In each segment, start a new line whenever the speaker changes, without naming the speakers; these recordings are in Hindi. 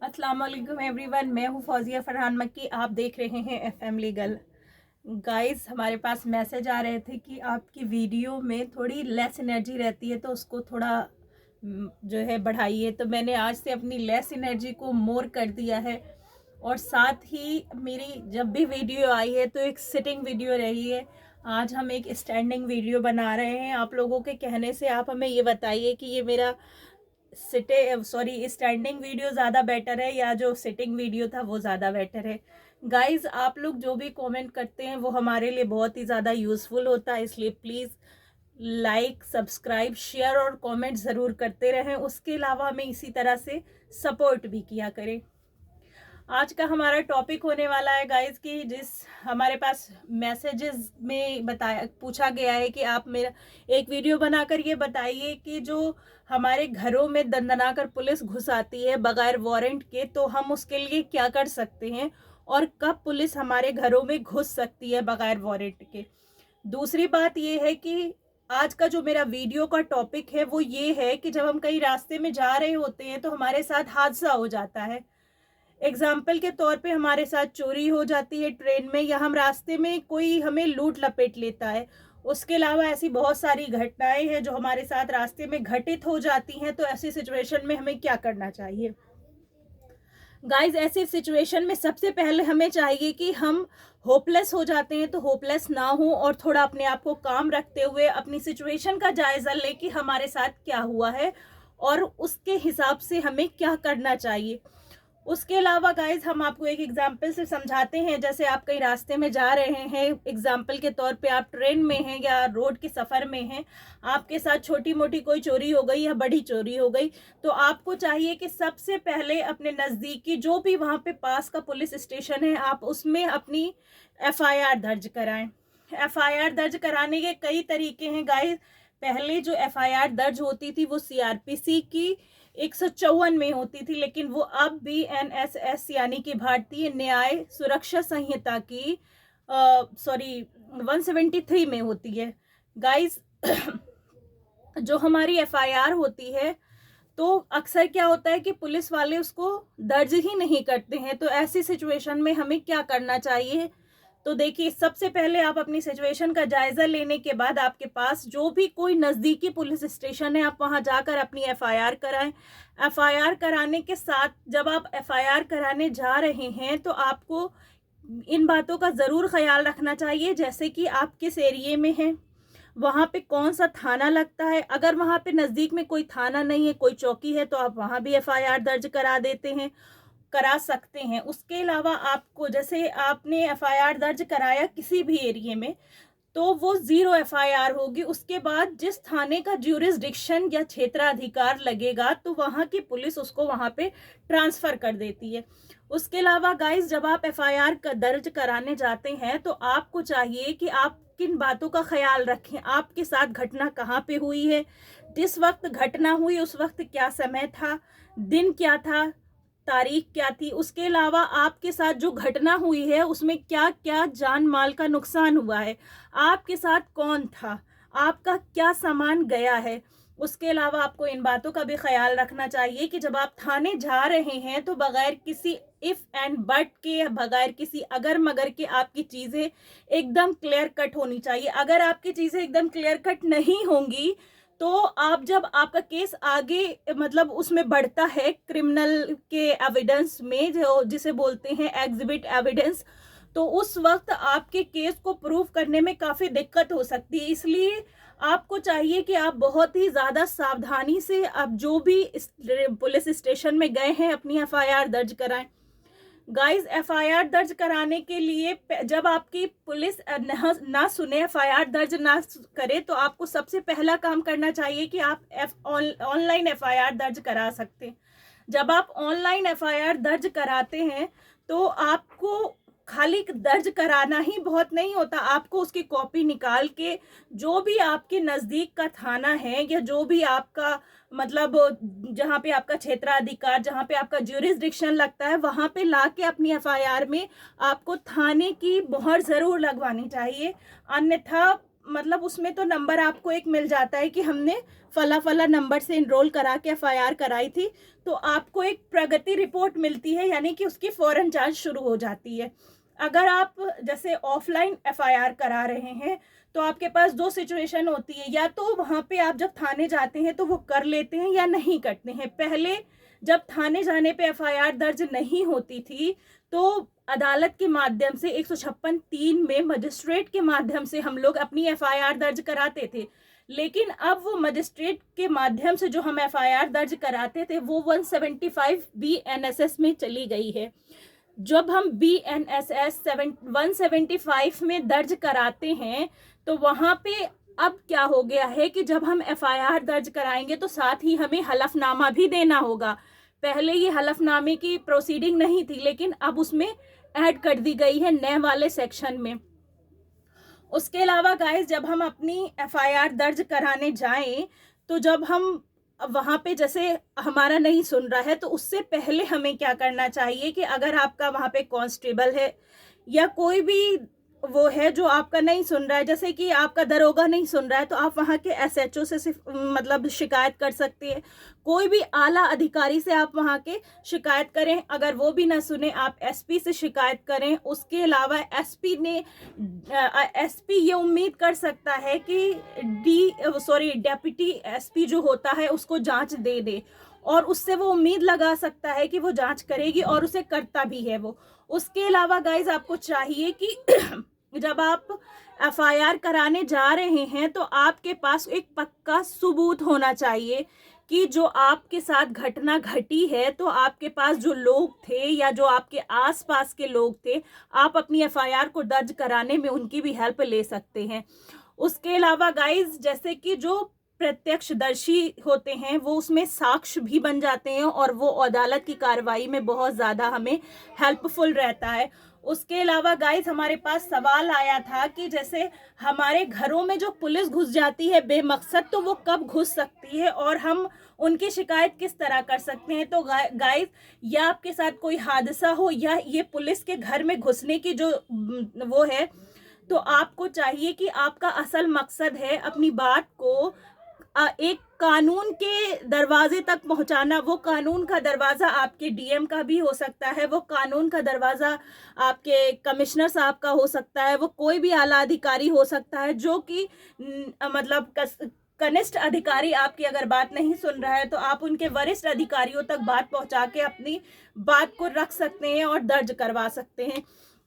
अस्सलाम वालेकुम एवरीवन, मैं हूँ फौजिया फरहान मक्की। आप देख रहे हैं एफएम लीगल। गाइस, हमारे पास मैसेज आ रहे थे कि आपकी वीडियो में थोड़ी लेस एनर्जी रहती है तो उसको थोड़ा जो है बढ़ाइए। तो मैंने आज से अपनी लेस एनर्जी को मोर कर दिया है और साथ ही मेरी जब भी वीडियो आई है तो एक सिटिंग वीडियो रही है। आज हम एक स्टैंडिंग वीडियो बना रहे हैं। आप लोगों के कहने से आप हमें ये बताइए कि ये मेरा स्टैंडिंग वीडियो ज़्यादा बेटर है या जो सिटिंग वीडियो था वो ज़्यादा बेटर है। गाइज, आप लोग जो भी कमेंट करते हैं वो हमारे लिए बहुत ही ज़्यादा यूज़फुल होता है, इसलिए प्लीज़ लाइक, सब्सक्राइब, शेयर और कमेंट ज़रूर करते रहें। उसके अलावा हमें इसी तरह से सपोर्ट भी किया करें। आज का हमारा टॉपिक होने वाला है गाइज कि जिस हमारे पास मैसेजेस में पूछा गया है कि आप मेरा एक वीडियो बनाकर ये बताइए कि जो हमारे घरों में दंदनाकर पुलिस घुस आती है बगैर वारंट के, तो हम उसके लिए क्या कर सकते हैं और कब पुलिस हमारे घरों में घुस सकती है बगैर वारंट के। दूसरी बात ये है कि आज का जो मेरा वीडियो का टॉपिक है वो ये है कि जब हम कहीं रास्ते में जा रहे होते हैं तो हमारे साथ हादसा हो जाता है। एग्जाम्पल के तौर पे हमारे साथ चोरी हो जाती है ट्रेन में, या हम रास्ते में कोई हमें लूट लपेट लेता है। उसके अलावा ऐसी बहुत सारी घटनाएं हैं जो हमारे साथ रास्ते में घटित हो जाती हैं। तो ऐसी सिचुएशन में हमें क्या करना चाहिए गाइज? ऐसी सिचुएशन में सबसे पहले हमें चाहिए कि हम होपलेस हो जाते हैं तो होपलेस ना हो और थोड़ा अपने आप को काम रखते हुए अपनी सिचुएशन का जायजा ले कि हमारे साथ क्या हुआ है और उसके हिसाब से हमें क्या करना चाहिए। उसके अलावा गाइज, हम आपको एक एग्जाम्पल से समझाते हैं। जैसे आप कहीं रास्ते में जा रहे हैं, एग्जाम्पल के तौर पे आप ट्रेन में हैं या रोड के सफ़र में हैं, आपके साथ छोटी मोटी कोई चोरी हो गई या बड़ी चोरी हो गई, तो आपको चाहिए कि सबसे पहले अपने नज़दीकी जो भी वहाँ पे पास का पुलिस स्टेशन है, आप उसमें अपनी एफआईआर दर्ज कराएं। एफआईआर दर्ज कराने के कई तरीके हैं गाइज। पहले जो एफआईआर दर्ज होती थी वो सीआरपीसी की 154 में होती थी, लेकिन वो अब भी एनएसएस यानी कि भारतीय न्याय सुरक्षा संहिता की 173 में होती है गाइस। जो हमारी एफआईआर होती है तो अक्सर क्या होता है कि पुलिस वाले उसको दर्ज ही नहीं करते हैं। तो ऐसी सिचुएशन में हमें क्या करना चाहिए? तो देखिए, सबसे पहले आप अपनी सिचुएशन का जायजा लेने के बाद आपके पास जो भी कोई नज़दीकी पुलिस स्टेशन है, आप वहां जाकर अपनी एफआईआर कराएं। एफआईआर कराने के साथ जब आप एफआईआर कराने जा रहे हैं तो आपको इन बातों का ज़रूर ख्याल रखना चाहिए, जैसे कि आप किस एरिए में हैं, वहाँ पे कौन सा थाना लगता है। अगर वहाँ पे नज़दीक में कोई थाना नहीं है, कोई चौकी है, तो आप वहाँ भी एफआईआर दर्ज करा सकते हैं। उसके अलावा आपको, जैसे आपने एफआईआर दर्ज कराया किसी भी एरिया में, तो वो 0 एफआईआर होगी। उसके बाद जिस थाने का ज्यूरिसडिक्शन या क्षेत्राधिकार लगेगा तो वहाँ की पुलिस उसको वहाँ पे ट्रांसफ़र कर देती है। उसके अलावा गाइस, जब आप एफआईआर दर्ज कराने जाते हैं तो आपको चाहिए कि आप किन बातों का ख्याल रखें। आपके साथ घटना कहाँ पे हुई है, जिस वक्त घटना हुई उस वक्त क्या समय था, दिन क्या था, तारीख क्या थी। उसके अलावा आपके साथ जो घटना हुई है उसमें क्या क्या जान माल का नुकसान हुआ है, आपके साथ कौन था, आपका क्या सामान गया है। उसके अलावा आपको इन बातों का भी ख्याल रखना चाहिए कि जब आप थाने जा रहे हैं तो बगैर किसी इफ एंड बट के, बगैर किसी अगर मगर के आपकी चीज़ें एकदम क्लियर कट होनी चाहिए। अगर आपकी चीज़ें एकदम क्लियर कट नहीं होंगी तो आप जब आपका केस आगे मतलब उसमें बढ़ता है क्रिमिनल के एविडेंस में, जो जिसे बोलते हैं एग्जिबिट एविडेंस, तो उस वक्त आपके केस को प्रूव करने में काफ़ी दिक्कत हो सकती है। इसलिए आपको चाहिए कि आप बहुत ही ज़्यादा सावधानी से आप जो भी पुलिस स्टेशन में गए हैं अपनी एफआईआर दर्ज कराएं। गाइस, एफआईआर दर्ज कराने के लिए जब आपकी पुलिस ना सुने, एफआईआर दर्ज ना करे, तो आपको सबसे पहला काम करना चाहिए कि आप ऑनलाइन एफआईआर दर्ज करा सकते हैं। जब आप ऑनलाइन एफआईआर दर्ज कराते हैं तो आपको खाली दर्ज कराना ही बहुत नहीं होता, आपको उसकी कॉपी निकाल के जो भी आपके नज़दीक का थाना है या जो भी आपका मतलब जहाँ पे आपका क्षेत्राधिकार, जहाँ पे आपका ज्यूरिसडिक्शन लगता है, वहाँ पे ला के अपनी एफआईआर में आपको थाने की मोहर ज़रूर लगवानी चाहिए। अन्यथा मतलब उसमें तो नंबर आपको एक मिल जाता है कि हमने फला फला नंबर से इनरोल करा के एफआईआर कराई थी, तो आपको एक प्रगति रिपोर्ट मिलती है, यानी कि उसकी फौरन जांच शुरू हो जाती है। अगर आप जैसे ऑफलाइन एफआईआर करा रहे हैं तो आपके पास दो सिचुएशन होती है, या तो वहाँ पे आप जब थाने जाते हैं तो वो कर लेते हैं या नहीं करते हैं। पहले जब थाने जाने पे एफआईआर दर्ज नहीं होती थी तो अदालत के माध्यम से 156(3) में मजिस्ट्रेट के माध्यम से हम लोग अपनी एफआईआर दर्ज कराते थे, लेकिन अब वो मजिस्ट्रेट के माध्यम से जो हम एफआईआर दर्ज कराते थे वो 175 BNSS में चली गई है। जब हम BNSS 175 में दर्ज कराते हैं तो वहाँ पे अब क्या हो गया है कि जब हम एफआईआर दर्ज कराएंगे तो साथ ही हमें हलफनामा भी देना होगा। पहले ये हलफनामे की प्रोसीडिंग नहीं थी, लेकिन अब उसमें ऐड कर दी गई है नए वाले सेक्शन में। उसके अलावा गाइस, जब हम अपनी एफआईआर दर्ज कराने जाएं तो जब हम वहाँ पे जैसे हमारा नहीं सुन रहा है तो उससे पहले हमें क्या करना चाहिए कि अगर आपका वहाँ पे कांस्टेबल है या कोई भी वो है जो आपका नहीं सुन रहा है, जैसे कि आपका दरोगा नहीं सुन रहा है, तो आप वहाँ के SHO से सिर्फ मतलब शिकायत कर सकते हैं। कोई भी आला अधिकारी से आप वहाँ के शिकायत करें, अगर वो भी ना सुने आप SP से शिकायत करें। उसके अलावा SP ये उम्मीद कर सकता है कि डेप्यूटी SP जो होता है उसको जांच दे दे, और उससे वो उम्मीद लगा सकता है कि वो जांच करेगी, और उसे करता भी है वो। उसके अलावा गाइज आपको चाहिए कि जब आप एफआईआर कराने जा रहे हैं तो आपके पास एक पक्का सबूत होना चाहिए कि जो आपके साथ घटना घटी है तो आपके पास जो लोग थे या जो आपके आसपास के लोग थे, आप अपनी एफआईआर को दर्ज कराने में उनकी भी हेल्प ले सकते हैं। उसके अलावा गाइज, जैसे कि जो प्रत्यक्षदर्शी होते हैं वो उसमें साक्ष्य भी बन जाते हैं और वो अदालत की कार्रवाई में बहुत ज़्यादा हमें हेल्पफुल रहता है। उसके अलावा गाइस, हमारे पास सवाल आया था कि जैसे हमारे घरों में जो पुलिस घुस जाती है बेमकसद, तो वो कब घुस सकती है और हम उनकी शिकायत किस तरह कर सकते हैं। तो गाइस, या आपके साथ कोई हादसा हो या ये पुलिस के घर में घुसने की जो वो है, तो आपको चाहिए कि आपका असल मकसद है अपनी बात को एक कानून के दरवाजे तक पहुंचाना। वो कानून का दरवाज़ा आपके DM का भी हो सकता है, वो कानून का दरवाज़ा आपके कमिश्नर साहब का हो सकता है, वो कोई भी आला अधिकारी हो सकता है जो कि मतलब कनिष्ठ अधिकारी आपकी अगर बात नहीं सुन रहा है तो आप उनके वरिष्ठ अधिकारियों तक बात पहुंचा के अपनी बात को रख सकते हैं और दर्ज करवा सकते हैं।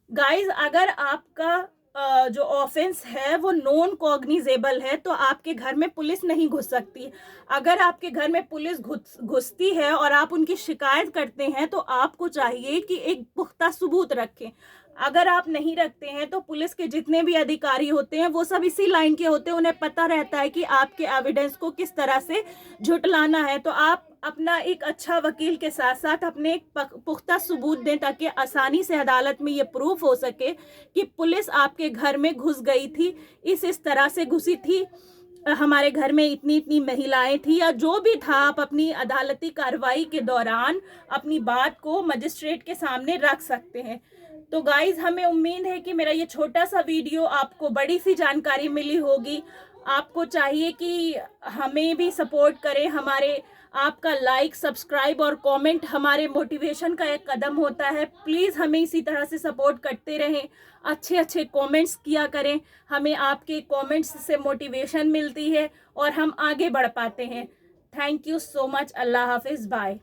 गाइज, अगर आपका जो ऑफेंस है वो नॉन कॉग्निजेबल है तो आपके घर में पुलिस नहीं घुस सकती। अगर आपके घर में पुलिस घुसती है और आप उनकी शिकायत करते हैं तो आपको चाहिए कि एक पुख्ता सबूत रखें। अगर आप नहीं रखते हैं तो पुलिस के जितने भी अधिकारी होते हैं वो सब इसी लाइन के होते हैं, उन्हें पता रहता है कि आपके एविडेंस को किस तरह से झुटलाना है। तो आप अपना एक अच्छा वकील के साथ साथ अपने एक पुख्ता सबूत दें ताकि आसानी से अदालत में ये प्रूफ हो सके कि पुलिस आपके घर में घुस गई थी, इस तरह से घुसी थी, हमारे घर में इतनी इतनी महिलाएं थी, या जो भी था। आप अपनी अदालती कार्रवाई के दौरान अपनी बात को मजिस्ट्रेट के सामने रख सकते हैं। तो गाइज, हमें उम्मीद है कि मेरा ये छोटा सा वीडियो आपको बड़ी सी जानकारी मिली होगी। आपको चाहिए कि हमें भी सपोर्ट करें। हमारे आपका लाइक, सब्सक्राइब और कमेंट हमारे मोटिवेशन का एक कदम होता है। प्लीज़ हमें इसी तरह से सपोर्ट करते रहें, अच्छे अच्छे कमेंट्स किया करें। हमें आपके कमेंट्स से मोटिवेशन मिलती है और हम आगे बढ़ पाते हैं। Thank you so much. अल्लाह हाफिज़। बाय।